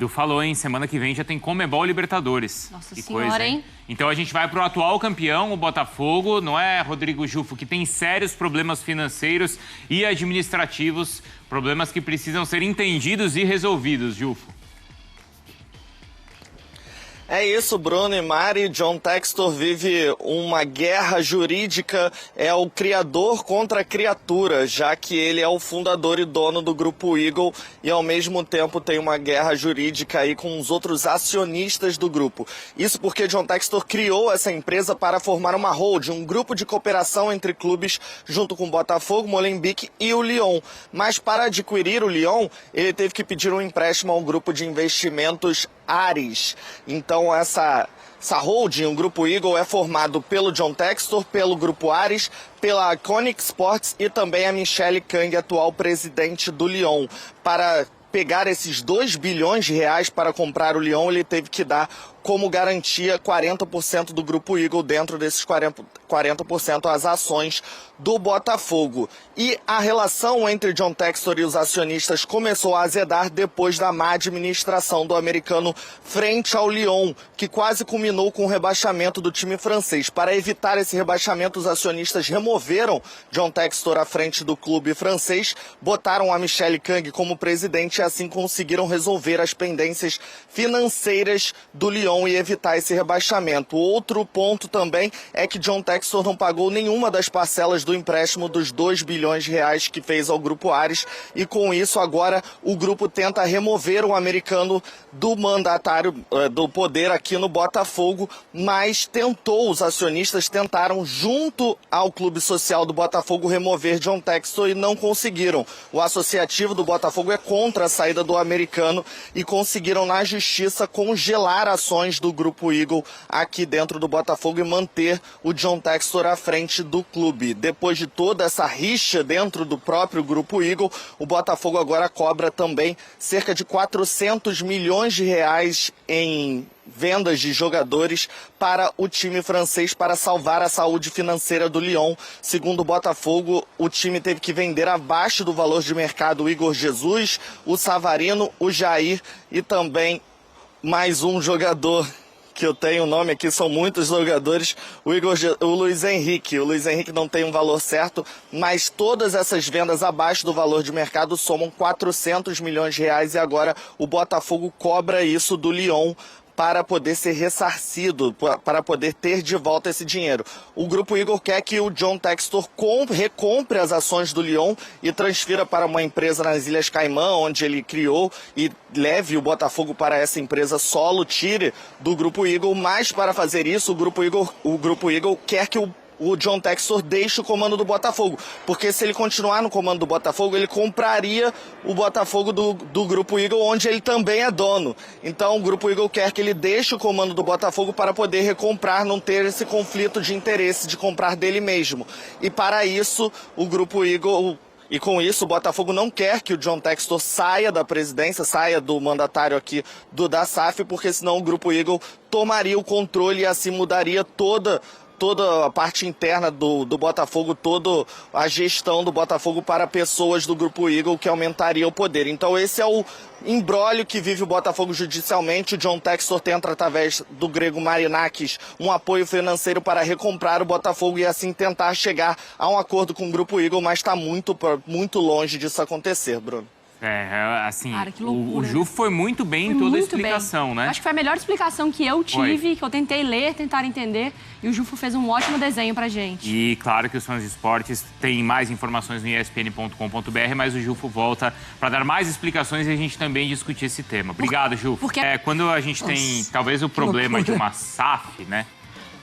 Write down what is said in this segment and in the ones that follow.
Du falou, hein? Semana que vem já tem Conmebol Libertadores. Nossa que senhora, coisa, hein? Então a gente vai pro atual campeão, o Botafogo, não é, Rodrigo Jufo, que tem sérios problemas financeiros e administrativos, problemas que precisam ser entendidos e resolvidos, Jufo. É isso, Bruno e Mari. John Textor vive uma guerra jurídica, é o criador contra a criatura, já que ele é o fundador e dono do Grupo Eagle e ao mesmo tempo tem uma guerra jurídica aí com os outros acionistas do grupo. Isso porque John Textor criou essa empresa para formar uma holding, um grupo de cooperação entre clubes junto com o Botafogo, Molenbeek e o Lyon. Mas para adquirir o Lyon, ele teve que pedir um empréstimo ao grupo de investimentos Ares. Então essa holding, o Grupo Eagle, é formado pelo John Textor, pelo Grupo Ares, pela Iconic Sports e também a Michele Kang, atual presidente do Lyon. Para pegar esses 2 bilhões de reais para comprar o Lyon, ele teve que dar como garantia 40% do Grupo Eagle, dentro desses 40% as ações do Botafogo. E a relação entre John Textor e os acionistas começou a azedar depois da má administração do americano frente ao Lyon, que quase culminou com o rebaixamento do time francês. Para evitar esse rebaixamento, os acionistas removeram John Textor à frente do clube francês, botaram a Michele Kang como presidente e assim conseguiram resolver as pendências financeiras do Lyon e evitar esse rebaixamento. Outro ponto também é que John Textor não pagou nenhuma das parcelas do empréstimo dos 2 bilhões de reais que fez ao Grupo Ares e com isso agora o grupo tenta remover o americano do mandatário do poder aqui no Botafogo, mas os acionistas tentaram junto ao Clube Social do Botafogo remover John Textor e não conseguiram. O associativo do Botafogo é contra a saída do americano e conseguiram na justiça congelar ações do Grupo Eagle aqui dentro do Botafogo e manter o John Textor à frente do clube. Depois de toda essa rixa dentro do próprio Grupo Eagle, o Botafogo agora cobra também cerca de 400 milhões de reais em vendas de jogadores para o time francês para salvar a saúde financeira do Lyon. Segundo o Botafogo, o time teve que vender abaixo do valor de mercado o Igor Jesus, o Savarino, o Jair e também mais um jogador que eu tenho o nome aqui, são muitos jogadores, o Luiz Henrique. O Luiz Henrique não tem um valor certo, mas todas essas vendas abaixo do valor de mercado somam 400 milhões de reais e agora o Botafogo cobra isso do Lyon para poder ser ressarcido, para poder ter de volta esse dinheiro. O Grupo Eagle quer que o John Textor recompre as ações do Lyon e transfira para uma empresa nas Ilhas Caimã, onde ele criou, e leve o Botafogo para essa empresa solo, tire do Grupo Eagle, mas para fazer isso, o Grupo Eagle quer que o John Textor deixa o comando do Botafogo, porque se ele continuar no comando do Botafogo, ele compraria o Botafogo do Grupo Eagle, onde ele também é dono. Então o Grupo Eagle quer que ele deixe o comando do Botafogo para poder recomprar, não ter esse conflito de interesse de comprar dele mesmo. E para isso, o Grupo Eagle... E com isso, o Botafogo não quer que o John Textor saia da presidência, saia do mandatário aqui da SAF, porque senão o Grupo Eagle tomaria o controle e assim mudaria toda a parte interna do Botafogo, toda a gestão do Botafogo para pessoas do Grupo Eagle, que aumentaria o poder. Então esse é o imbróglio que vive o Botafogo judicialmente. O John Textor tenta, através do grego Marinakis, um apoio financeiro para recomprar o Botafogo e assim tentar chegar a um acordo com o Grupo Eagle, mas está muito longe disso acontecer, Bruno. Assim, Cara, que loucura, o Ju foi muito bem em toda a explicação, né? Acho que foi a melhor explicação que eu tive, que eu tentei ler, tentar entender, e o Jufo fez um ótimo desenho pra gente. E claro que os fãs de esportes têm mais informações no espn.com.br, mas o Jufo volta para dar mais explicações e a gente também discutir esse tema. Obrigado, Jufo. Porque... quando a gente tem, talvez, o problema de uma SAF, né?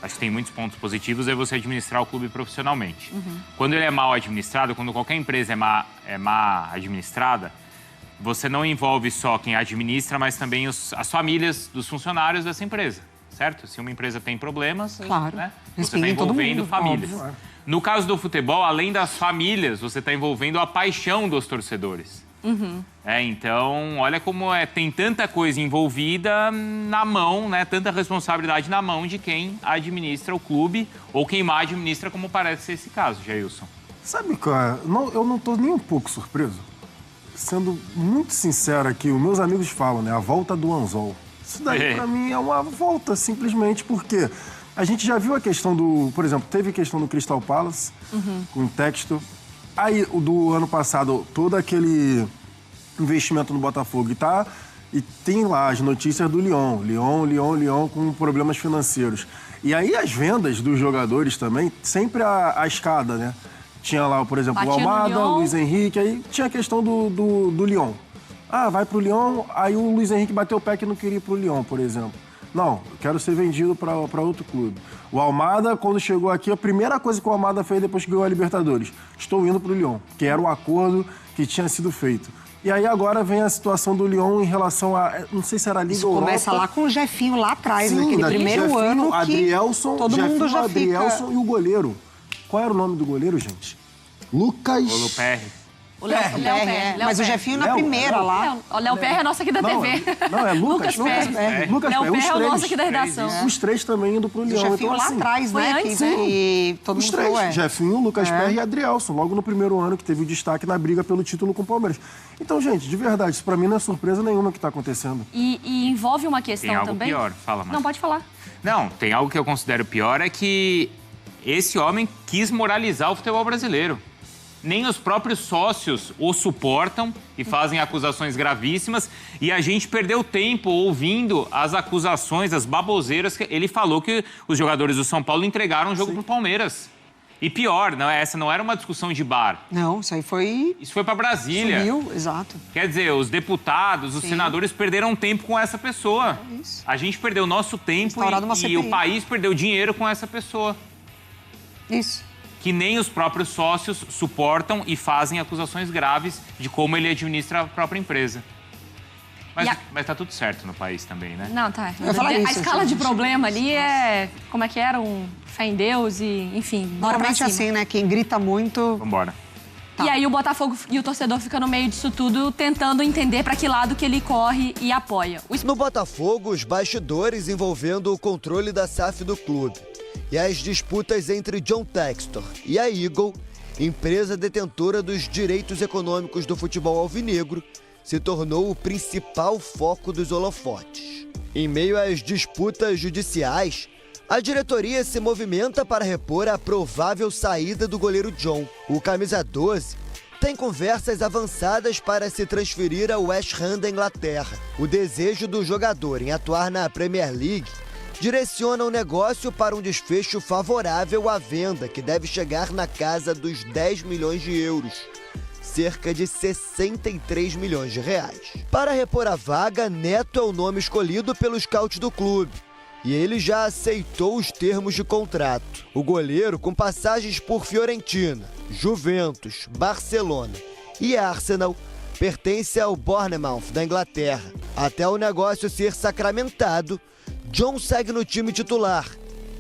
Acho que tem muitos pontos positivos, é você administrar o clube profissionalmente. Quando ele é mal administrado, quando qualquer empresa é mal administrada, você não envolve só quem administra, mas também as famílias dos funcionários dessa empresa, certo? Se uma empresa tem problemas, claro, né, você está envolvendo famílias. Óbvio. No caso do futebol, além das famílias, você está envolvendo a paixão dos torcedores. Então, olha como tem tanta coisa envolvida na mão, né? Tanta responsabilidade na mão de quem administra o clube ou quem mal administra, como parece ser esse caso, Jailson. Sabe, cara, eu não estou nem um pouco surpreso. sendo muito sincero aqui, os meus amigos falam, né? A volta do anzol. Isso daí, pra mim, é uma volta, simplesmente porque a gente já viu a questão do... Por exemplo, teve a questão do Crystal Palace, com o Textor. Aí, o do ano passado, todo aquele investimento no Botafogo e tem lá as notícias do Lyon com problemas financeiros. E aí, as vendas dos jogadores também, sempre a escada, né? Tinha lá, por exemplo, o Almada, o Luiz Henrique, aí tinha a questão do Lyon. Ah, vai pro Lyon, aí o Luiz Henrique bateu o pé que não queria ir pro Lyon, por exemplo. Não, eu quero ser vendido para outro clube. O Almada, quando chegou aqui, a primeira coisa que o Almada fez depois que ganhou a Libertadores, estou indo pro Lyon, que era um acordo que tinha sido feito. E aí agora vem a situação do Lyon em relação a... Não sei se era a Liga Europa. Começa lá com o Jefinho lá atrás, Sim, naquele primeiro Jefinho, ano que Adrielson, todo mundo já Adrielson e o goleiro. Qual era o nome do goleiro, gente? Lucas... O Luperri. O Léo Perry. Mas o Jefinho na primeira lá. O Léo Perry é nosso aqui da TV. Não, é Lucas Perry. Léo Perry é o nosso aqui da redação. Os três também indo pro Lyon. O Jefinho então, lá assim, atrás, né? Que todo os mundo três, falou, Jefinho, Lucas Perry e Adrielson, logo no primeiro ano que teve o destaque na briga pelo título com o Palmeiras. Então, gente, de verdade, isso pra mim não é surpresa nenhuma que tá acontecendo. E envolve uma questão Tem algo também... pior, fala mais. Não, pode falar. Não, tem algo que eu considero pior, é que esse homem quis moralizar o futebol brasileiro. Nem os próprios sócios o suportam e fazem acusações gravíssimas. E a gente perdeu tempo ouvindo as acusações, as baboseiras. Ele falou que os jogadores do São Paulo entregaram o jogo pro Palmeiras. E pior, essa não era uma discussão de bar. Não, isso aí foi... Isso foi para Brasília. Sumiu, exato. Quer dizer, os deputados, os senadores perderam tempo com essa pessoa. Isso. A gente perdeu nosso tempo e o país perdeu dinheiro com essa pessoa. Isso. Que nem os próprios sócios suportam e fazem acusações graves de como ele administra a própria empresa. Mas tá tudo certo no país também, né? Não, tá. A escala de problema ali é... Como é que era? Fé em Deus e, enfim, bora pra Normalmente cima. assim, né? Quem grita muito... Vambora. E aí o Botafogo e o torcedor fica no meio disso tudo, tentando entender pra que lado que ele corre e apoia. No Botafogo, os bastidores envolvendo o controle da SAF do clube e as disputas entre John Textor e a Eagle, empresa detentora dos direitos econômicos do futebol alvinegro, se tornou o principal foco dos holofotes. Em meio às disputas judiciais, a diretoria se movimenta para repor a provável saída do goleiro John. O camisa 12 tem conversas avançadas para se transferir ao West Ham da Inglaterra. O desejo do jogador em atuar na Premier League direciona o negócio para um desfecho favorável à venda, que deve chegar na casa dos 10 milhões de euros, cerca de 63 milhões de reais. Para repor a vaga, Neto é o nome escolhido pelo scout do clube, e ele já aceitou os termos de contrato. O goleiro, com passagens por Fiorentina, Juventus, Barcelona e Arsenal, pertence ao Bournemouth da Inglaterra. Até o negócio ser sacramentado, John segue no time titular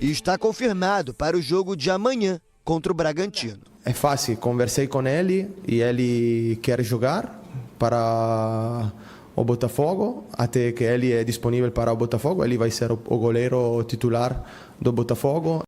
e está confirmado para o jogo de amanhã contra o Bragantino. É fácil, conversei com ele e ele quer jogar para o Botafogo, até que ele é disponível para o Botafogo, ele vai ser o goleiro titular do Botafogo.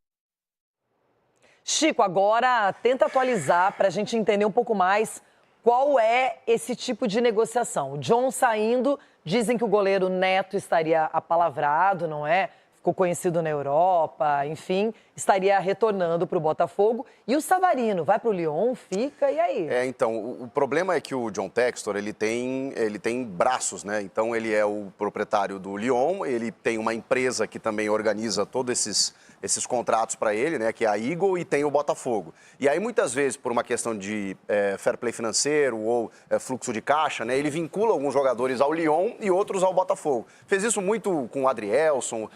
Chico, agora tenta atualizar para a gente entender um pouco mais qual é esse tipo de negociação. O John saindo, dizem que o goleiro Neto estaria apalavrado, não é? Ficou conhecido na Europa, enfim, estaria retornando para o Botafogo. E o Savarino vai para o Lyon, fica, e aí? Então, o problema é que o John Textor, ele tem braços, né? Então, ele é o proprietário do Lyon, ele tem uma empresa que também organiza todos esses contratos para ele, né? Que é a Eagle, e tem o Botafogo. E aí, muitas vezes, por uma questão de fair play financeiro ou fluxo de caixa, né? Ele vincula alguns jogadores ao Lyon e outros ao Botafogo. Fez isso muito com o Adrielson,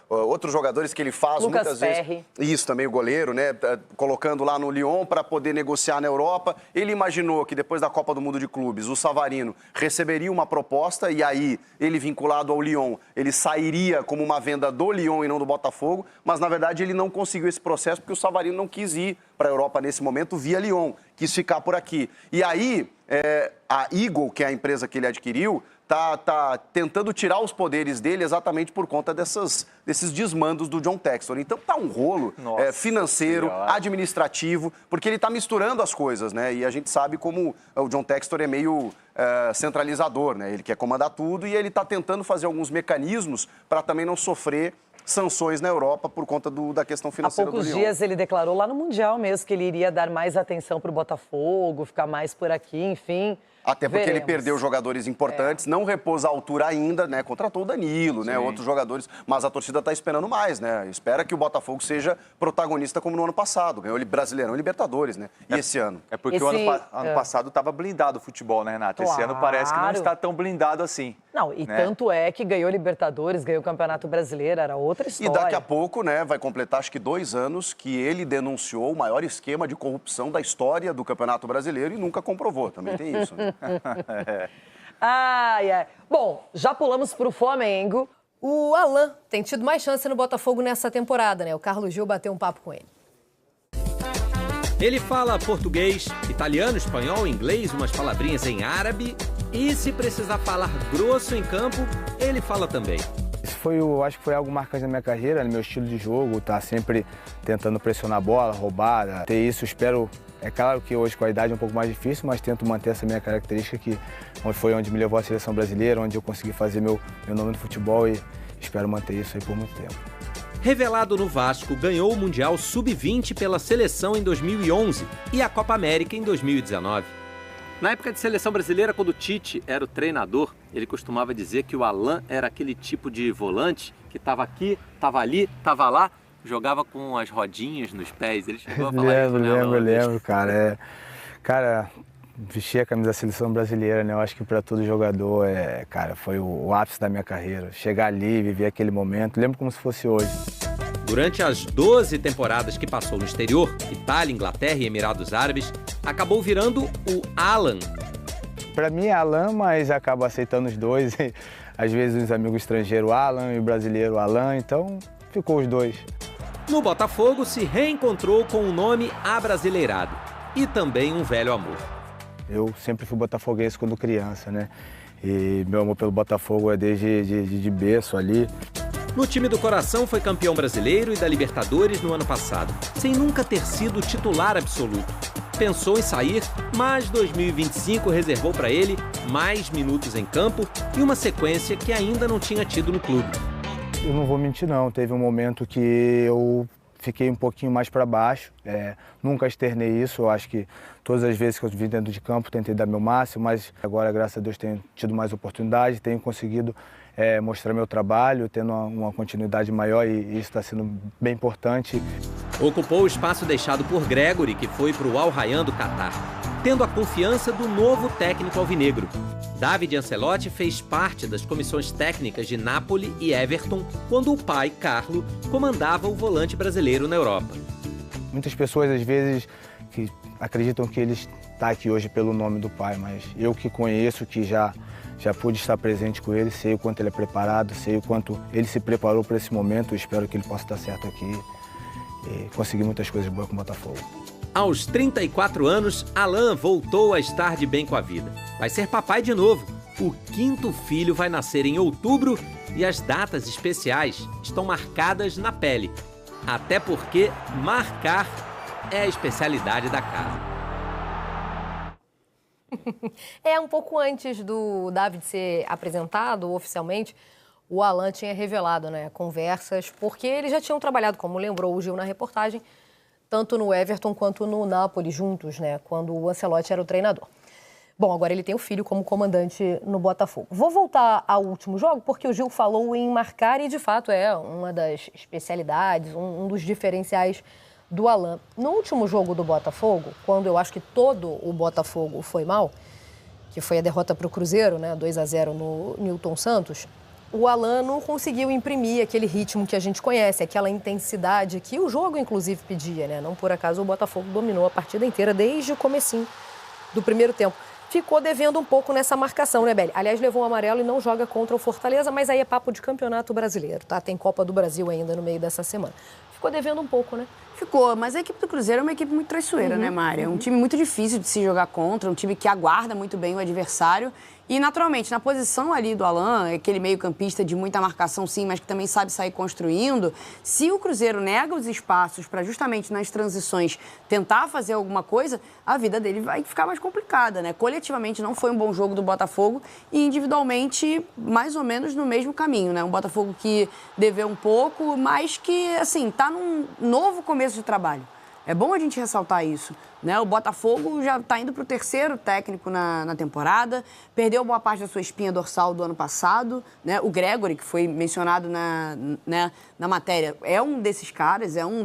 outros jogadores que ele faz Lucas muitas Perry. vezes. Isso também, o goleiro, né? Colocando lá no Lyon para poder negociar na Europa. Ele imaginou que depois da Copa do Mundo de Clubes, o Savarino receberia uma proposta e aí ele, vinculado ao Lyon, ele sairia como uma venda do Lyon e não do Botafogo, mas na verdade ele não conseguiu esse processo porque o Savarino não quis ir para a Europa nesse momento via Lyon, quis ficar por aqui. E aí a Eagle, que é a empresa que ele adquiriu, tá tentando tirar os poderes dele exatamente por conta desses desmandos do John Textor. Então tá um rolo financeiro, administrativo, porque ele tá misturando as coisas, né? E a gente sabe como o John Textor é meio centralizador, né? Ele quer comandar tudo e ele tá tentando fazer alguns mecanismos para também não sofrer sanções na Europa por conta da questão financeira do Lyon. Há poucos dias ele declarou lá no Mundial mesmo que ele iria dar mais atenção para o Botafogo, ficar mais por aqui, enfim. Até porque veremos. ele perdeu jogadores importantes, não repôs a altura ainda, né? Contratou o Danilo, né? Outros jogadores, mas a torcida está esperando mais, né? Espera que o Botafogo seja protagonista como no ano passado. Ganhou o Brasileirão e Libertadores, né? E esse ano? É porque o ano passado estava blindado o futebol, né, Renato? Esse ano parece que não está tão blindado assim. Não, e tanto é que ganhou Libertadores, ganhou o Campeonato Brasileiro, era outra história. E daqui a pouco, né, vai completar acho que 2 anos que ele denunciou o maior esquema de corrupção da história do Campeonato Brasileiro e nunca comprovou. Também tem isso, né? Bom, já pulamos para o Flamengo. O Alan tem tido mais chance no Botafogo nessa temporada, né? O Carlos Gil bateu um papo com ele. Ele fala português, italiano, espanhol, inglês, umas palavrinhas em árabe e se precisar falar grosso em campo, ele fala também. Isso acho que foi algo marcante na minha carreira, no meu estilo de jogo, tá sempre tentando pressionar a bola, roubar, ter isso, espero. É claro que hoje com a idade é um pouco mais difícil, mas tento manter essa minha característica que foi onde me levou à seleção brasileira, onde eu consegui fazer meu nome no futebol e espero manter isso aí por muito tempo. Revelado no Vasco, ganhou o Mundial Sub-20 pela seleção em 2011 e a Copa América em 2019. Na época de seleção brasileira, quando o Tite era o treinador, ele costumava dizer que o Alan era aquele tipo de volante que estava aqui, estava ali, estava lá, jogava com as rodinhas nos pés. Ele chegou a falar isso, né, lembro, cara. Cara, vestir a camisa da seleção brasileira, né? Eu acho que para todo jogador, cara, foi o ápice da minha carreira. Chegar ali, viver aquele momento, lembro como se fosse hoje. Durante as 12 temporadas que passou no exterior, Itália, Inglaterra e Emirados Árabes, acabou virando o Alan. Para mim é Alan, mas acabo aceitando os dois. Às vezes os amigos estrangeiros Alan e o brasileiro Alan, então ficou os dois. No Botafogo se reencontrou com um nome abrasileirado e também um velho amor. Eu sempre fui botafoguense quando criança, né? E meu amor pelo Botafogo é desde de berço ali. No time do coração foi campeão brasileiro e da Libertadores no ano passado, sem nunca ter sido titular absoluto. Pensou em sair, mas 2025 reservou para ele mais minutos em campo e uma sequência que ainda não tinha tido no clube. Eu não vou mentir não, teve um momento que eu fiquei um pouquinho mais para baixo, nunca externei isso, eu acho que todas as vezes que eu vim dentro de campo tentei dar meu máximo, mas agora, graças a Deus, tenho tido mais oportunidade, tenho conseguido mostrar meu trabalho, tendo uma continuidade maior e isso está sendo bem importante. Ocupou o espaço deixado por Gregory, que foi para o Al Rayyan do Catar, tendo a confiança do novo técnico alvinegro. David Ancelotti fez parte das comissões técnicas de Napoli e Everton quando o pai, Carlo, comandava o volante brasileiro na Europa. Muitas pessoas, às vezes, que acreditam que ele está aqui hoje pelo nome do pai, mas eu que conheço, que já pude estar presente com ele, sei o quanto ele é preparado, sei o quanto ele se preparou para esse momento, espero que ele possa estar certo aqui e conseguir muitas coisas boas com o Botafogo. Aos 34 anos, Alan voltou a estar de bem com a vida. Vai ser papai de novo. O 5º filho vai nascer em outubro e as datas especiais estão marcadas na pele. Até porque marcar é a especialidade da casa. Um pouco antes do David ser apresentado oficialmente, o Alan tinha revelado, né, conversas, porque eles já tinham trabalhado, como lembrou o Gil na reportagem, tanto no Everton quanto no Napoli juntos, né, quando o Ancelotti era o treinador. Bom, agora ele tem o filho como comandante no Botafogo. Vou voltar ao último jogo, porque o Gil falou em marcar e, de fato, é uma das especialidades, um dos diferenciais do Alan. No último jogo do Botafogo, quando eu acho que todo o Botafogo foi mal, que foi a derrota para o Cruzeiro, né, 2-0 no Nilton Santos, o Alan não conseguiu imprimir aquele ritmo que a gente conhece, aquela intensidade que o jogo, inclusive, pedia, né? Não por acaso o Botafogo dominou a partida inteira desde o comecinho do primeiro tempo. Ficou devendo um pouco nessa marcação, né, Beli? Aliás, levou um amarelo e não joga contra o Fortaleza, mas aí é papo de campeonato brasileiro, tá? Tem Copa do Brasil ainda no meio dessa semana. Ficou devendo um pouco, né? Ficou, mas a equipe do Cruzeiro é uma equipe muito traiçoeira, né, Mari? É um time muito difícil de se jogar contra, um time que aguarda muito bem o adversário E, naturalmente, na posição ali do Alan, aquele meio-campista de muita marcação, sim, mas que também sabe sair construindo, se o Cruzeiro nega os espaços para justamente nas transições tentar fazer alguma coisa, a vida dele vai ficar mais complicada, né? Coletivamente não foi um bom jogo do Botafogo e individualmente mais ou menos no mesmo caminho, né? Um Botafogo que deveu um pouco, mas que, assim, tá num novo começo de trabalho. É bom a gente ressaltar isso, né? O Botafogo já está indo para o 3º técnico na temporada, perdeu boa parte da sua espinha dorsal do ano passado, né? O Gregory, que foi mencionado na matéria, é um desses caras, é um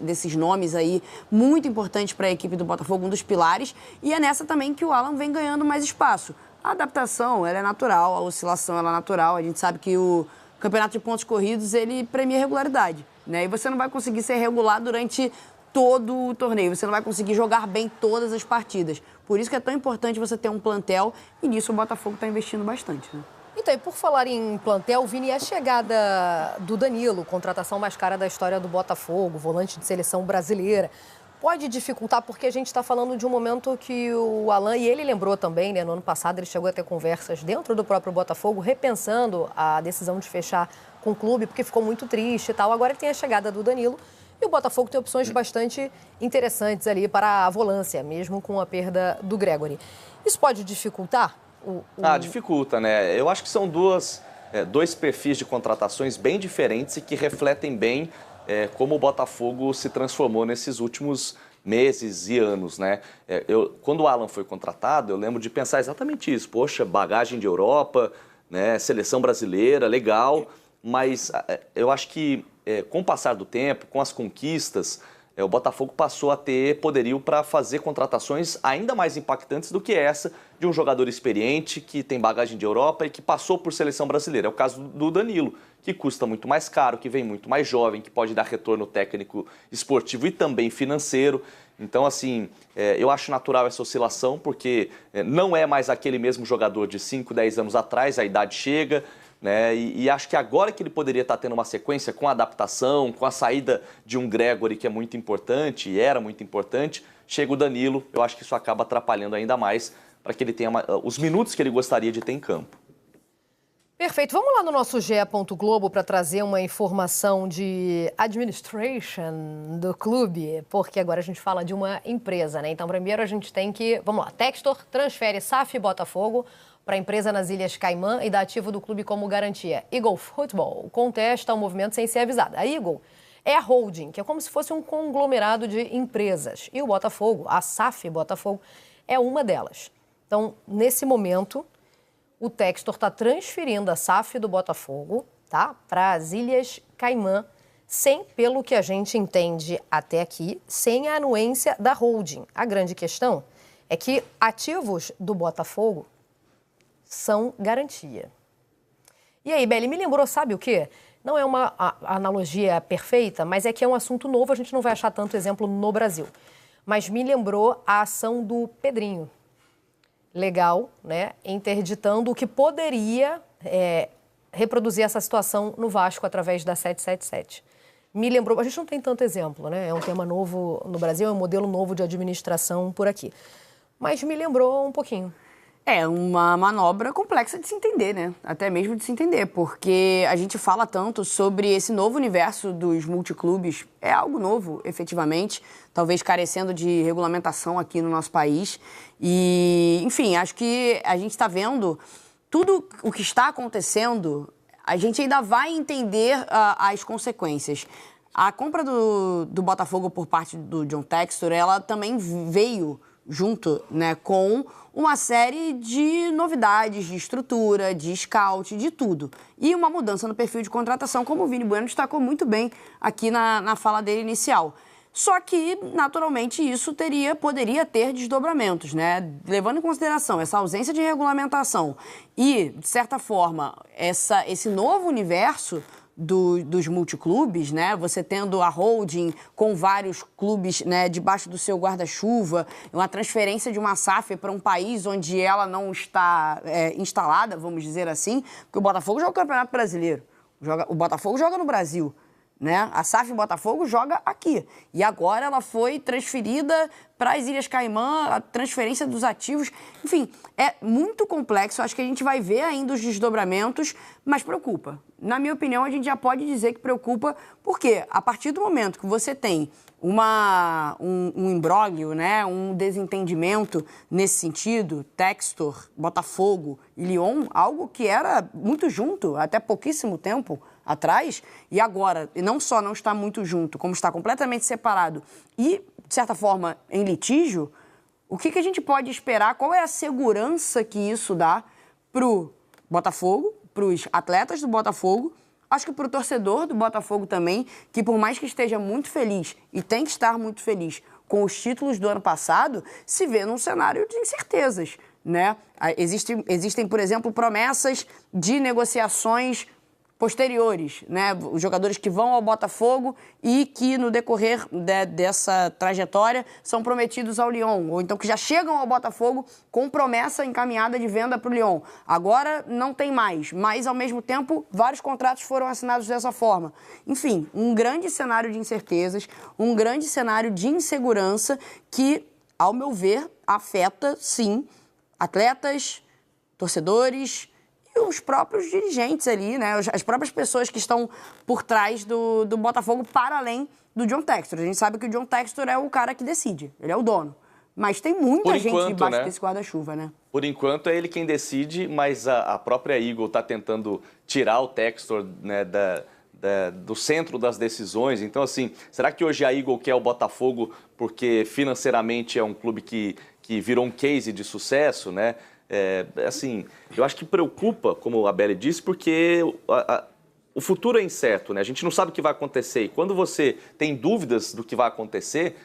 desses nomes aí muito importante para a equipe do Botafogo, um dos pilares, e é nessa também que o Alan vem ganhando mais espaço. A adaptação, ela é natural, a oscilação, ela é natural, a gente sabe que o campeonato de pontos corridos, ele premia regularidade, né? E você não vai conseguir ser regular durante todo o torneio. Você não vai conseguir jogar bem todas as partidas. Por isso que é tão importante você ter um plantel e nisso o Botafogo está investindo bastante, né? Então, e por falar em plantel, Vini, a chegada do Danilo, contratação mais cara da história do Botafogo, volante de seleção brasileira, pode dificultar, porque a gente está falando de um momento que o Alan, e ele lembrou também, né, no ano passado ele chegou a ter conversas dentro do próprio Botafogo, repensando a decisão de fechar com o clube, porque ficou muito triste e tal. Agora tem a chegada do Danilo, e o Botafogo tem opções bastante interessantes ali para a volância, mesmo com a perda do Gregory. Isso pode dificultar? Dificulta, né? Eu acho que são dois perfis de contratações bem diferentes e que refletem bem como o Botafogo se transformou nesses últimos meses e anos, né? Quando o Alan foi contratado, eu lembro de pensar exatamente isso. Poxa, bagagem de Europa, né? Seleção brasileira, legal, mas eu acho que com o passar do tempo, com as conquistas, o Botafogo passou a ter poderio para fazer contratações ainda mais impactantes do que essa de um jogador experiente, que tem bagagem de Europa e que passou por seleção brasileira. É o caso do Danilo, que custa muito mais caro, que vem muito mais jovem, que pode dar retorno técnico, esportivo e também financeiro. Então, assim, eu acho natural essa oscilação, porque não é mais aquele mesmo jogador de 5, 10 anos atrás, a idade chega, né? E acho que agora que ele poderia estar tendo uma sequência com a adaptação, com a saída de um Gregory, que é muito importante, e era muito importante, chega o Danilo. Eu acho que isso acaba atrapalhando ainda mais para que ele tenha os minutos que ele gostaria de ter em campo. Perfeito. Vamos lá no nosso GE. Globo para trazer uma informação de administration do clube, porque agora a gente fala de uma empresa, né? Então, primeiro a gente tem que... Vamos lá. Textor transfere SAF Botafogo para a empresa nas Ilhas Caimã e dá ativo do clube como garantia. Eagle Football contesta o movimento sem ser avisada. A Eagle é a holding, que é como se fosse um conglomerado de empresas. E o Botafogo, a SAF Botafogo, é uma delas. Então, nesse momento, o Textor está transferindo a SAF do Botafogo, tá, para as Ilhas Caimã, sem, pelo que a gente entende até aqui, sem a anuência da holding. A grande questão é que ativos do Botafogo são garantia. E aí, Beli, me lembrou, sabe o quê? Não é uma analogia perfeita, mas é que é um assunto novo, a gente não vai achar tanto exemplo no Brasil. Mas me lembrou a ação do Pedrinho. Legal, né? Interditando o que poderia reproduzir essa situação no Vasco através da 777. Me lembrou, a gente não tem tanto exemplo, né? É um tema novo no Brasil, é um modelo novo de administração por aqui. Mas me lembrou um pouquinho. É uma manobra complexa de se entender, né? Até mesmo de se entender, porque a gente fala tanto sobre esse novo universo dos multiclubes. É algo novo, efetivamente, talvez carecendo de regulamentação aqui no nosso país. E, enfim, acho que a gente está vendo tudo o que está acontecendo, a gente ainda vai entender as consequências. A compra do Botafogo por parte do John Textor, ela também veio junto, né, com uma série de novidades de estrutura, de scout, de tudo. E uma mudança no perfil de contratação, como o Vini Bueno destacou muito bem aqui na fala dele inicial. Só que, naturalmente, isso poderia ter desdobramentos, né? Levando em consideração essa ausência de regulamentação e, de certa forma, esse novo universo dos multiclubes, né? Você tendo a holding com vários clubes, né, debaixo do seu guarda-chuva, uma transferência de uma SAF para um país onde ela não está instalada, vamos dizer assim, porque o Botafogo joga o Campeonato Brasileiro, o Botafogo joga no Brasil, né? A SAF Botafogo joga aqui. E agora ela foi transferida para as Ilhas Caimã, a transferência dos ativos. Enfim, é muito complexo. Acho que a gente vai ver ainda os desdobramentos, mas preocupa. Na minha opinião, a gente já pode dizer que preocupa, porque a partir do momento que você tem um imbróglio, né, um desentendimento nesse sentido, Textor, Botafogo e Lyon, algo que era muito junto até pouquíssimo tempo atrás, e agora não só não está muito junto, como está completamente separado e, de certa forma, em litígio, o que a gente pode esperar? Qual é a segurança que isso dá para o Botafogo, para os atletas do Botafogo? Acho que para o torcedor do Botafogo também, que por mais que esteja muito feliz, e tem que estar muito feliz com os títulos do ano passado, se vê num cenário de incertezas, né? Existem, por exemplo, promessas de negociações posteriores, né? Os jogadores que vão ao Botafogo e que no decorrer dessa trajetória são prometidos ao Lyon, ou então que já chegam ao Botafogo com promessa encaminhada de venda para o Lyon. Agora não tem mais, mas ao mesmo tempo vários contratos foram assinados dessa forma. Enfim, um grande cenário de incertezas, um grande cenário de insegurança que, ao meu ver, afeta, sim, atletas, torcedores e os próprios dirigentes ali, né? As próprias pessoas que estão por trás do Botafogo, para além do John Textor. A gente sabe que o John Textor é o cara que decide, ele é o dono. Mas tem muita gente debaixo desse guarda-chuva, né? Por enquanto é ele quem decide, mas a própria Eagle está tentando tirar o Textor, né, do centro das decisões. Então, assim, será que hoje a Eagle quer o Botafogo porque financeiramente é um clube que virou um case de sucesso, né? Assim, eu acho que preocupa, como a Belle disse, porque o futuro é incerto, né? A gente não sabe o que vai acontecer. E quando você tem dúvidas do que vai acontecer,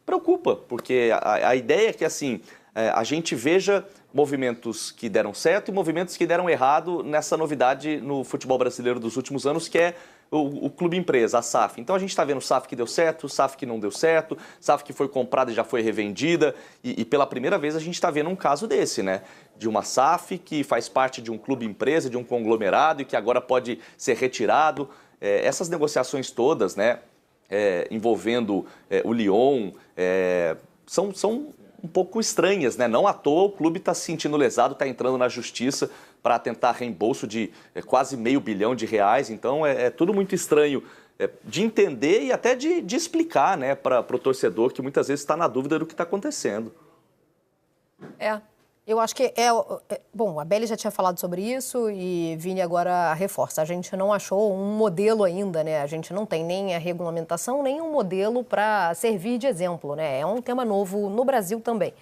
preocupa, porque a ideia é que, assim, a gente veja movimentos que deram certo e movimentos que deram errado nessa novidade no futebol brasileiro dos últimos anos, que é o clube empresa, a SAF. Então a gente está vendo SAF que deu certo, SAF que não deu certo, SAF que foi comprada e já foi revendida, e pela primeira vez a gente está vendo um caso desse, né? De uma SAF que faz parte de um clube empresa, de um conglomerado e que agora pode ser retirado. Essas negociações todas, né, envolvendo o Lyon, são um pouco estranhas, né? Não à toa o clube está se sentindo lesado, está entrando na justiça para tentar reembolso de quase R$500 milhão. Então é tudo muito estranho de entender e até de explicar, né, para o torcedor que muitas vezes está na dúvida do que está acontecendo. Eu acho que bom, a Belle já tinha falado sobre isso e Vini agora reforça. A gente não achou um modelo ainda, né? A gente não tem nem a regulamentação, nem um modelo para servir de exemplo, né? É um tema novo no Brasil também.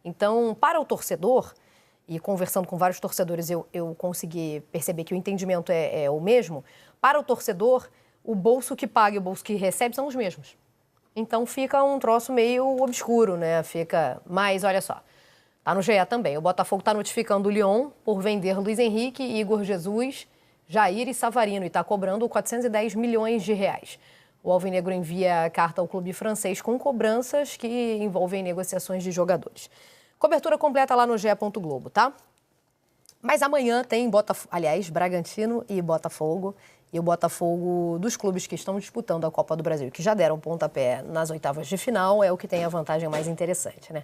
Então, para o torcedor, e conversando com vários torcedores, eu consegui perceber que o entendimento é o mesmo. Para o torcedor, o bolso que paga e o bolso que recebe são os mesmos. Então, fica um troço meio obscuro, né? Mas, olha só. Tá no GE também. O Botafogo está notificando o Lyon por vender Luiz Henrique, Igor Jesus, Jair e Savarino e está cobrando 410 milhões de reais. O Alvinegro envia carta ao clube francês com cobranças que envolvem negociações de jogadores. Cobertura completa lá no ge.globo, tá? Mas amanhã tem Bragantino e Botafogo. E o Botafogo, dos clubes que estão disputando a Copa do Brasil, que já deram pontapé nas oitavas de final, é o que tem a vantagem mais interessante, né?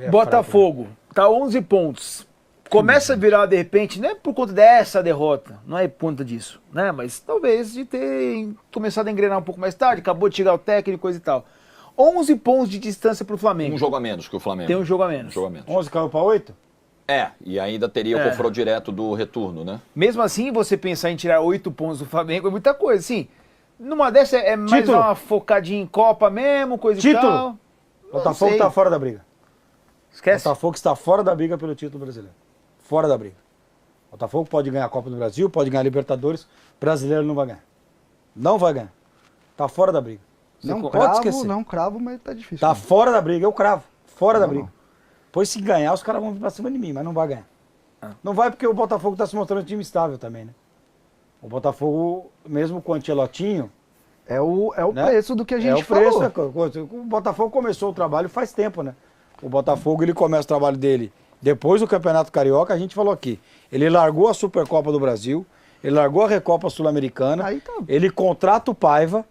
Botafogo, tá 11 pontos. Começa a virar, de repente, não é por conta dessa derrota, não é por conta disso, né? Mas talvez de ter começado a engrenar um pouco mais tarde, acabou de chegar o técnico e coisa e tal. 11 pontos de distância pro Flamengo. Um jogo a menos que o Flamengo. Tem um jogo a menos. 11 caiu para 8? E ainda teria o confronto direto do retorno, né? Mesmo assim, você pensar em tirar 8 pontos do Flamengo é muita coisa, assim. Numa dessa é mais uma focadinha em Copa mesmo, coisa e tal. Botafogo está fora da briga. Esquece. Botafogo está fora da briga pelo título brasileiro. Fora da briga. Botafogo pode ganhar a Copa do Brasil, pode ganhar a Libertadores, brasileiro não vai ganhar. Não vai ganhar. Está fora da briga. Não pode cravo, esquecer. Não cravo, mas tá difícil. Tá fora da briga, eu cravo. Fora da briga. Pois se ganhar, os caras vão vir pra cima de mim, mas não vai ganhar. Não vai porque o Botafogo tá se mostrando um time estável também, né? O Botafogo, mesmo com o Ancelotinho... É o preço do que a gente falou. O Botafogo começou o trabalho faz tempo, né? O Botafogo, ele começa o trabalho dele depois do Campeonato Carioca, a gente falou aqui. Ele largou a Supercopa do Brasil, Ele largou a Recopa Sul-Americana, ele contrata o Paiva,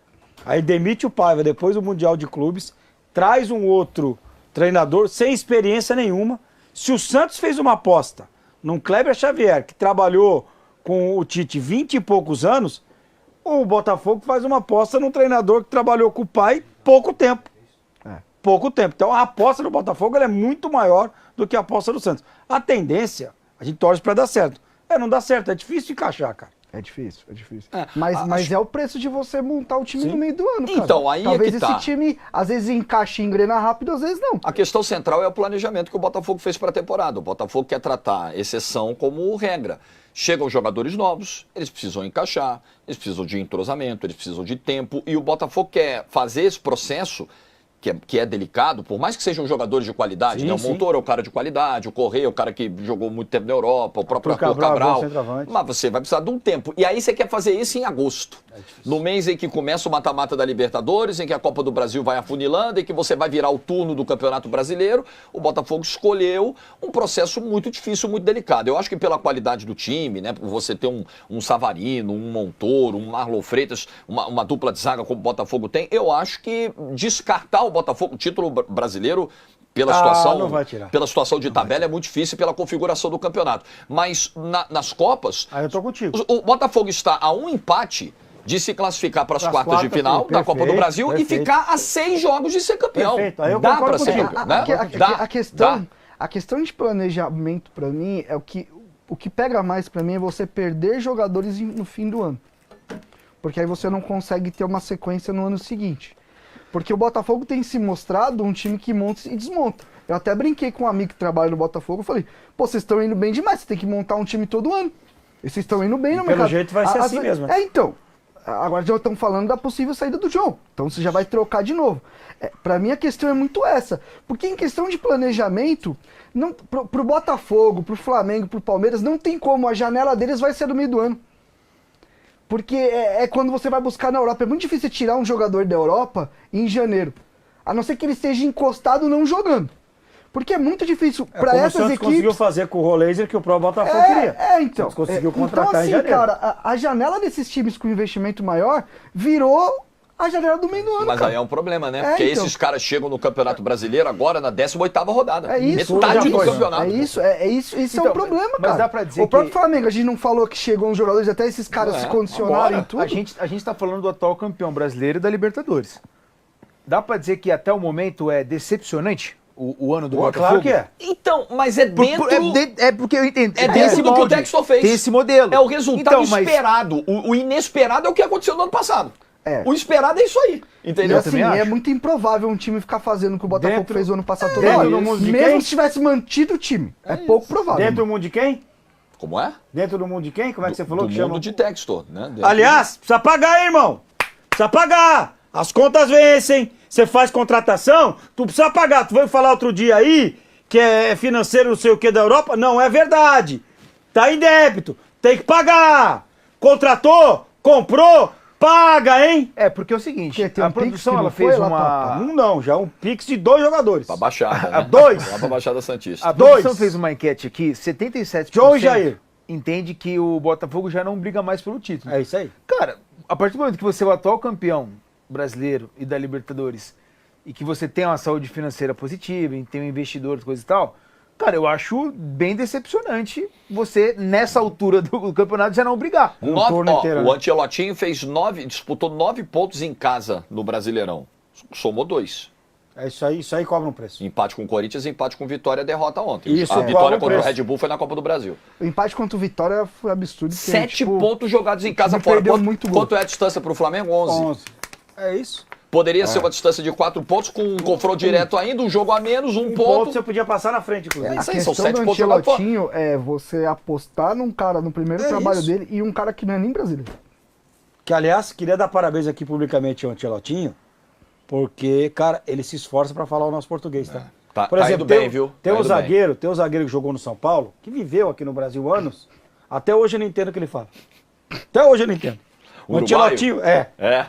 aí demite o Paiva depois do Mundial de Clubes, traz um outro treinador sem experiência nenhuma. Se o Santos fez uma aposta num Kleber Xavier, que trabalhou com o Tite 20 e poucos anos, o Botafogo faz uma aposta num treinador que trabalhou com o pai pouco tempo. Pouco tempo. Então a aposta do Botafogo ela é muito maior do que a aposta do Santos. A tendência, a gente torce para dar certo. Não dá certo, é difícil de encaixar, cara. É difícil, é difícil. Mas é o preço de você montar o time Sim. no meio do ano, cara. Então, aí Talvez é que tá. esse time, às vezes, encaixe e engrena rápido, às vezes não. A questão central é o planejamento que o Botafogo fez para a temporada. O Botafogo quer tratar exceção como regra. Chegam jogadores novos, eles precisam encaixar, eles precisam de entrosamento, eles precisam de tempo. E o Botafogo quer fazer esse processo, que é delicado, por mais que sejam jogadores de qualidade, Sim, né? O sim. Montoro é o cara de qualidade, o Correia é o cara que jogou muito tempo na Europa, o próprio Arthur Cabral. Mas você vai precisar de um tempo. E aí você quer fazer isso em agosto. No mês em que começa o mata-mata da Libertadores, em que a Copa do Brasil vai afunilando, em que você vai virar o turno do Campeonato Brasileiro, o Botafogo escolheu um processo muito difícil, muito delicado. Eu acho que pela qualidade do time, né? Por você ter um Savarino, um Montoro, um Marlon Freitas, uma dupla de zaga como o Botafogo tem, eu acho que descartar o Botafogo, o título brasileiro, pela situação de tabela é muito difícil, pela configuração do campeonato. Mas nas Copas, eu tô contigo. O Botafogo está a um empate de se classificar para as quartas de final da Copa do Brasil e ficar a 6 jogos de ser campeão. Perfeito. Aí eu dá concordo para ser contigo. campeão, né? A questão de planejamento, para mim, é o que pega mais para mim é você perder jogadores no fim do ano. Porque aí você não consegue ter uma sequência no ano seguinte. Porque o Botafogo tem se mostrado um time que monta e desmonta. Eu até brinquei com um amigo que trabalha no Botafogo, eu falei, pô, vocês estão indo bem demais, você tem que montar um time todo ano. E vocês estão indo bem no mercado. Pelo jeito vai ser assim mesmo. Então. Agora já estão falando da possível saída do John. Então você já vai trocar de novo. Para mim a questão é muito essa. Porque em questão de planejamento, pro Botafogo, pro Flamengo, pro Palmeiras, não tem como. A janela deles vai ser no meio do ano. Porque é quando você vai buscar na Europa. É muito difícil tirar um jogador da Europa em janeiro. A não ser que ele esteja encostado não jogando. Porque é muito difícil para essas equipes. Conseguiu fazer com o Roleiser que o próprio Botafogo queria. Então. Conseguiu contratar então, assim, em janeiro. cara, a janela desses times com investimento maior virou a janela do meio do ano. Mas cara. aí é um problema, né? Porque então. esses caras chegam no Campeonato Brasileiro agora na 18ª rodada. É isso. Metade do campeonato. Esse é um problema, cara. Mas dá pra dizer o próprio Flamengo, a gente não falou que chegou uns jogadores, até esses caras se condicionarem tudo. A gente tá falando do atual campeão brasileiro e da Libertadores. Dá pra dizer que até o momento é decepcionante? O ano do Botafogo? Claro que é. Então, mas é dentro... É porque eu entendo. É dentro do que o Textor fez. Tem esse modelo. É o resultado esperado. O inesperado é o que aconteceu no ano passado. O esperado é isso aí. Entendeu? E assim, é muito improvável um time ficar fazendo o que o Botafogo fez o ano passado toda hora. Mesmo se tivesse mantido o time. É pouco provável. Dentro do mundo de quem? Como é? Dentro do mundo de quem? Como é que você falou do que mundo chama? de Textor, né? Aliás, precisa pagar, hein, irmão? Precisa pagar. As contas vencem. Você faz contratação, tu precisa pagar. Tu veio falar outro dia aí que é financeiro não sei o que da Europa. Não é verdade. Tá em débito. Tem que pagar. Contratou, comprou, paga, hein? É, porque é o seguinte, a produção ela fez uma... Não, já um pix de 2 jogadores. Pra Baixada, né? 2. Lá pra Baixada Santista. A produção fez uma enquete aqui, 77% João e Jair entende que o Botafogo já não briga mais pelo título. É isso aí. Cara, a partir do momento que você é o atual campeão brasileiro e da Libertadores e que você tem uma saúde financeira positiva, e tem um investidor, coisa e tal, cara, eu acho bem decepcionante você, nessa altura do campeonato, já não brigar. O Ancelotinho disputou 9 pontos em casa no Brasileirão. Somou 2. É isso aí cobra um preço. Empate com o Corinthians e empate com o Vitória, derrota ontem. Isso, a vitória contra o Red Bull foi na Copa do Brasil. O empate contra o Vitória foi absurdo. 7 pontos jogados em casa fora. Quanto é a distância para o Flamengo? 11. É isso. Poderia ser uma distância de 4 pontos com um confronto direto ainda, um jogo a menos, um ponto. Você podia passar na frente, inclusive. A questão do Ancelotinho é você apostar num cara no primeiro trabalho dele e um cara que não é nem brasileiro. Que, aliás, queria dar parabéns aqui publicamente ao Ancelotinho, porque, cara, ele se esforça para falar o nosso português, tá? Por exemplo, tem um zagueiro que jogou no São Paulo, que viveu aqui no Brasil anos, até hoje eu não entendo o que ele fala. Até hoje eu não entendo. O Ancelotinho,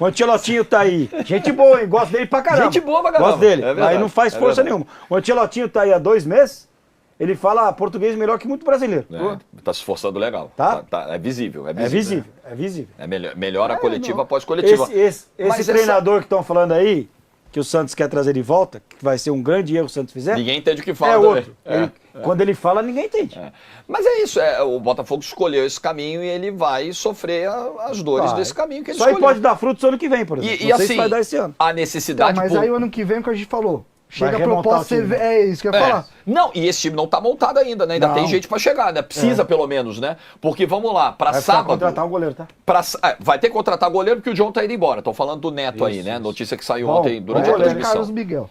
o Ancelotinho tá aí. Gente boa, hein? Gosto dele pra caramba. Gente boa pra caramba. Gosto dele. É verdade, aí não faz força nenhuma. O Ancelotinho tá aí há 2 meses Ele fala português melhor que muito brasileiro. Tá se esforçando legal. Tá? É visível. É visível. É melhor a coletiva após coletiva. Esse treinador que estão falando aí, que o Santos quer trazer de volta, que vai ser um grande erro que o Santos fizer. Ninguém entende o que fala. É outro. Quando ele fala, ninguém entende. Mas é isso, o Botafogo escolheu esse caminho e ele vai sofrer as dores desse caminho que ele escolheu. Só aí pode dar frutos ano que vem, por exemplo. E assim, se vai dar esse ano. A necessidade... Mas aí o ano que vem, o que a gente falou. Chega a proposta, time. é isso que eu ia falar. Não, e esse time não tá montado ainda, né? Ainda tem gente pra chegar, né? Precisa pelo menos, né? Porque vamos lá, pra sábado... Vai contratar o goleiro, tá? Vai ter que contratar goleiro porque o John tá indo embora. Estão falando do Neto aí, né? Notícia que saiu ontem durante a transmissão. Carlos Miguel.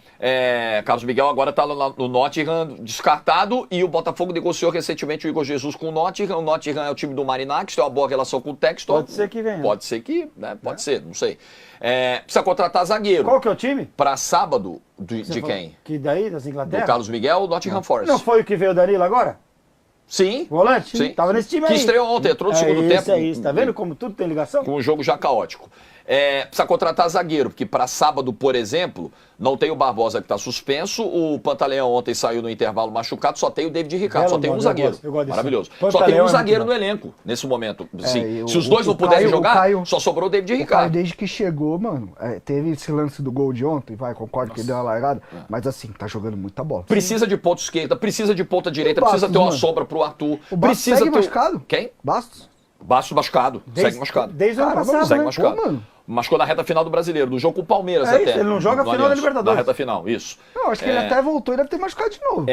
Carlos Miguel agora tá no Nottingham descartado e o Botafogo negociou recentemente o Igor Jesus com o Nottingham. O Nottingham é o time do Marinax, tem uma boa relação com o Textor. Pode ser que venha. Pode ser que, né? Pode ser, não sei. Precisa contratar zagueiro. Qual que é o time? Pra sábado, de quem? Que daí, das Inglaterra? Do Carlos Miguel, Nottingham Forest. Não foi o que veio o Danilo agora? Sim. Volante? Sim. Tava nesse time aí. Que estreou ontem, entrou no segundo tempo. É isso, tá vendo como tudo tem ligação? Com um jogo já caótico. Precisa contratar zagueiro, porque para sábado, por exemplo, não tem o Barbosa que está suspenso, o Pantaleão ontem saiu no intervalo machucado, só tem o David Ricardo, só tem um zagueiro. Eu gosto maravilhoso. Pantaleão só tem um é zagueiro no elenco, nesse momento. Se os dois não Caio, puderem jogar, só sobrou o David Ricardo. Caio, desde que chegou, mano, teve esse lance do gol de ontem, concordo que ele deu uma largada, mas assim, tá jogando muita bola. Precisa de ponta esquerda, precisa de ponta direita, precisa ter uma sombra pro Arthur. O Bastos precisa segue ter... machucado? Quem? Bastos. Bastos machucado, segue machucado. Desde o ano passado, segue né? machucado. Pô, mano. Machucou na reta final do Brasileiro, do jogo com o Palmeiras até. Isso, ele não joga a final da Libertadores. Na reta final, isso. Eu acho que ele até voltou e deve ter machucado de novo.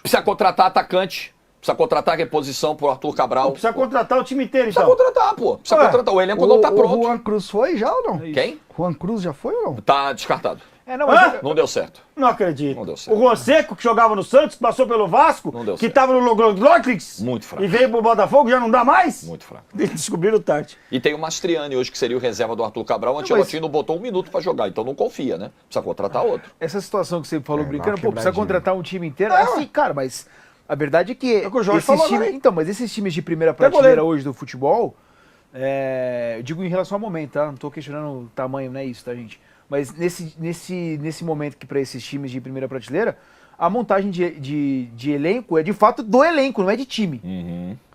Precisa contratar atacante, precisa contratar reposição pro Arthur Cabral. Precisa contratar o time inteiro, então. Precisa contratar, pô. Precisa contratar. O elenco não tá pronto. O Juan Cruz foi já ou não? Quem? Juan Cruz já foi ou não? Tá descartado. Não deu certo. Não acredito. Não deu certo. O Gonseco, que jogava no Santos, que passou pelo Vasco, Não deu que certo. tava no Logloclix Muito fraco. e veio pro Botafogo, já não dá mais? Muito fraco. Descobriram tarde. E tem o Mastriani hoje, que seria o reserva do Arthur Cabral. O Ancelotti não botou um minuto pra jogar, então não confia, né? Precisa contratar outro. Essa situação que você falou brincando, uma precisa quebradinha. contratar um time inteiro. Assim, cara, mas a verdade é que o que o Jorge falou agora, hein? Então, mas esses times de primeira prateleira hoje do futebol, eu digo em relação ao momento, tá? Não tô questionando o tamanho, não é isso, tá, gente? Mas nesse momento que para esses times de primeira prateleira, a montagem de elenco é de fato do elenco, não é de time.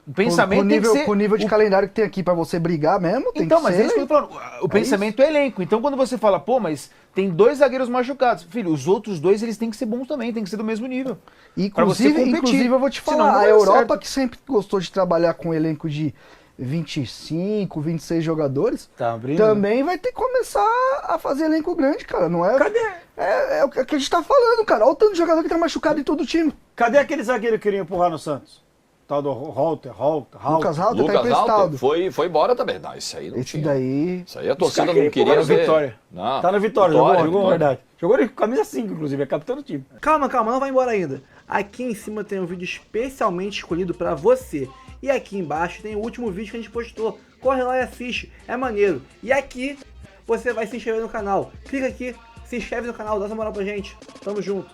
O pensamento tem que ser... Com o nível de calendário que tem aqui pra você brigar mesmo, tem então, que mas ser... é isso que eu tô falando. O pensamento é elenco. Então, quando você fala, pô, mas tem 2 zagueiros machucados. Filho, os outros 2, eles têm que ser bons também, tem que ser do mesmo nível. Inclusive, eu vou te falar, a Europa, que sempre gostou de trabalhar com um elenco de 25, 26 jogadores, também vai ter que começar a fazer elenco grande, cara. Não é... Cadê? É o que a gente tá falando, cara. Olha o tanto de jogador que tá machucado em todo o time. Cadê aquele zagueiro que queria empurrar no Santos? Tal do Lucas Halter tá Lucas emprestado. Halter foi embora também. Não, isso aí não Esse tinha. daí... Isso aí a torcida não queria ver. Vitória. Não. Tá na Vitória, jogou verdade. Jogou com camisa 5, inclusive, é capitão do time. Calma, não vai embora ainda. Aqui em cima tem um vídeo especialmente escolhido pra você. E aqui embaixo tem o último vídeo que a gente postou. Corre lá e assiste, é maneiro. E aqui você vai se inscrever no canal. Clica aqui, se inscreve no canal, dá essa moral pra gente. Tamo junto.